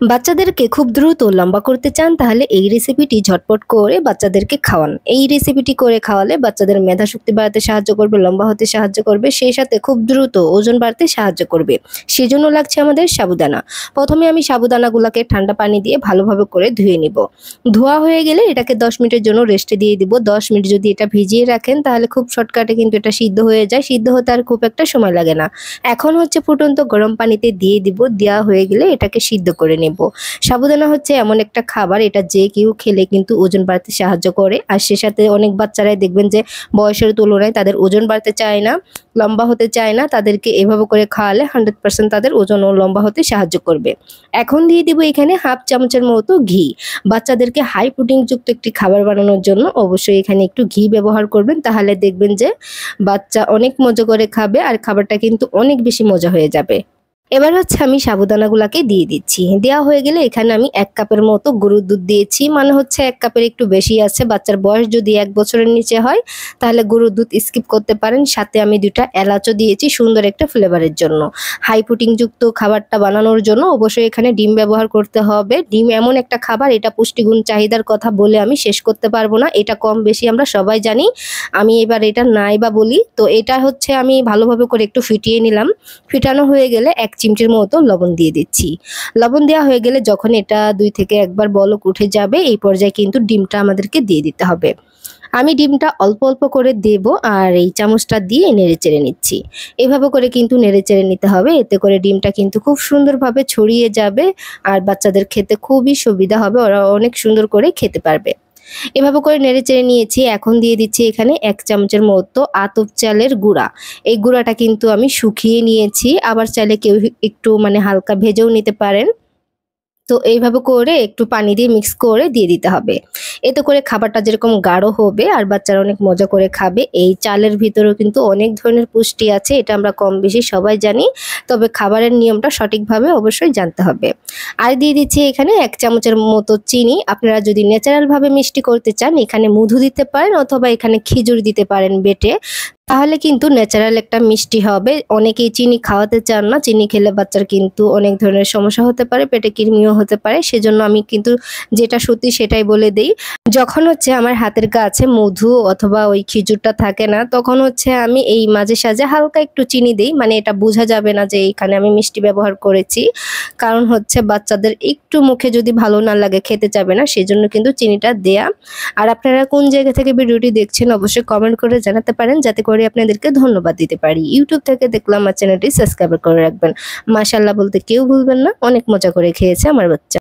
বাচ্চাদেরকে খুব দ্রুত লম্বা করতে চান তাহলে এই রেসিপিটি ঝটপট করে বাচ্চাদেরকে খাওয়ান। এই রেসিপিটি করে খাওয়ালে বাচ্চাদের মেধাশক্তি বাড়াতে সাহায্য করবে, লম্বা হতে সাহায্য করবে, সেই সাথে খুব দ্রুত ওজন বাড়তে সাহায্য করবে। সেজন্য লাগছে আমাদের সাবুদানা। প্রথমে আমি সাবুদানাগুলোকে ঠান্ডা পানি দিয়ে ভালোভাবে করে ধুয়ে নিব। ধোয়া হয়ে গেলে এটাকে 10 মিনিটের জন্য রেস্টে দিয়ে দিব। 10 মিনিট যদি এটা ভিজিয়ে রাখেন তাহলে খুব শর্টকাটে কিন্তু এটা সিদ্ধ হয়ে যায়। সিদ্ধ হতে আর খুব একটা সময় লাগে না। এখন হচ্ছে ফুটন্ত গরম পানিতে দিয়ে দিব। দেওয়া হয়ে গেলে এটাকে সিদ্ধ করে নেব। সাবুদানা হচ্ছে এমন একটা খাবার, এটা যে কেউ খেলে কিন্তু ওজন বাড়তে সাহায্য করে। আর সে সাথে অনেক বাচ্চারাই দেখবেন যে বয়সের তুলনায় তাদের ওজন বাড়তে চায় না, লম্বা হতে চায় না। তাদেরকে এভাবে করে খাওয়ালে 100% তাদের ওজন ও লম্বা হতে সাহায্য করবে। এখন দিয়ে দিব এখানে হাফ চামচের মতো ঘি। বাচ্চাদেরকে হাই প্রোটিনযুক্ত একটি খাবার বানানোর জন্য অবশ্যই এখানে একটু ঘি ব্যবহার করবেন, তাহলে দেখবেন যে বাচ্চা অনেক মজা করে খাবে আর খাবারটা কিন্তু অনেক বেশি মজা হয়ে যাবে। এবার হচ্ছে আমি সাবুদানাগুলাকে দিয়ে দিচ্ছি। দেওয়া হয়ে গেলে এখানে আমি 1 কাপের মতো গরুর দুধ দিয়েছি। মানে হচ্ছে 1 কাপের একটু বেশি আছে। বাচ্চার বয়স যদি 1 বছরের নিচে হয় তাহলে গরুর দুধ স্কিপ করতে পারেন। সাথে আমি 2টা এলাচও দিয়েছি সুন্দর একটা ফ্লেভারের জন্য। হাই প্রোটিনযুক্ত খাবারটা বানানোর জন্য অবশ্যই এখানে ডিম ব্যবহার করতে হবে। ডিম এমন একটা খাবার, এটা পুষ্টিগুণ চাহিদার কথা বলে আমি শেষ করতে পারবো না। এটা কম বেশি আমরা সবাই জানি। আমি এবার এটা নাই বা বলি, তো এটা হচ্ছে আমি ভালোভাবে করে একটু ফিটিয়ে নিলাম। ফিটানো হয়ে গেলে 1 চিমটির মতো লবণ দিয়ে দিচ্ছি। লবণ দেওয়া হয়ে গেলে যখন এটা 2 থেকে 1 বার বলক উঠে যাবে এই পর্যায়ে কিন্তু ডিমটা আমাদেরকে দিয়ে দিতে হবে। আমি ডিমটা অল্প অল্প করে দেব আর এই চামচটা দিয়ে নেড়েচেড়ে নিচ্ছি। এভাবে করে কিন্তু নেড়েচেড়ে নিতে হবে, এতে করে ডিমটা কিন্তু খুব সুন্দরভাবে ছড়িয়ে যাবে আর বাচ্চাদের খেতে খুবই সুবিধা হবে, ওরা অনেক সুন্দর করে খেতে পারবে। এভাবে করে নেড়েচেড়ে নিয়েছি। এখন দিয়ে দিচ্ছি এখানে 1 চামচের মতো আতপ চালের গুঁড়া। এই গুঁড়াটা কিন্তু আমি শুকিয়ে নিয়েছি, আবার চাইলে কেউ একটু মানে হালকা ভেজেও নিতে পারেন। তো এইভাবে করে একটু পানি দিয়ে মিক্স করে দিয়ে দিতে হবে। এতে করে খাবারটা যেরকম গাঢ় হবে আর বাচ্চারা অনেক মজা করে খাবে। এই চালের ভিতরেও কিন্তু অনেক ধরনের পুষ্টি আছে, এটা আমরা কম বেশি সবাই জানি। তবে খাবারের নিয়মটা সঠিকভাবে অবশ্যই জানতে হবে। আর দিয়ে দিচ্ছি এখানে 1 চামচের মতো চিনি। আপনারা যদি ন্যাচারাল ভাবে মিষ্টি করতে চান এখানে মধু দিতে পারেন অথবা এখানে খেজুর দিতে পারেন বেটে। তাহলে কিন্তু ন্যাচারাল একটা মিষ্টি হবে। অনেকেই চিনি খাওয়াতে চান না। চিনি খেলে বাচ্চার কিন্তু অনেক ধরনের সমস্যা হতে পারে, পেটে কৃমিও হতে পারে। সেজন্য আমি কিন্তু যেটা সত্যি সেটাই বলে দেই। যখন হচ্ছে আমার হাতের কাছে মধু অথবা ওই খেজুরটা থাকে না, তখন হচ্ছে আমি এই মাঝে সাঝে হালকা একটু চিনি দেই। মানে এটা বোঝা যাবে না যে এখানে আমি মিষ্টি ব্যবহার করেছি। কারণ হচ্ছে বাচ্চাদের একটু মুখে যদি ভালো না লাগে খেতে চাবে না, সেজন্য কিন্তু চিনিটা দেয়া। আর আপনারা কোন জায়গা থেকে ভিডিওটি দেখছেন অবশ্যই কমেন্ট করে জানাতে পারেন, যাতে করে আপনাদেরকে ধন্যবাদ দিতে পারি। ইউটিউব থেকে দেখলাম আমার চ্যানেলটি সাবস্ক্রাইব করে রাখবেন। মাশাআল্লাহ বলতে কেউ ভুলবেন না, অনেক মজা করে খেয়েছে আমার বাচ্চা।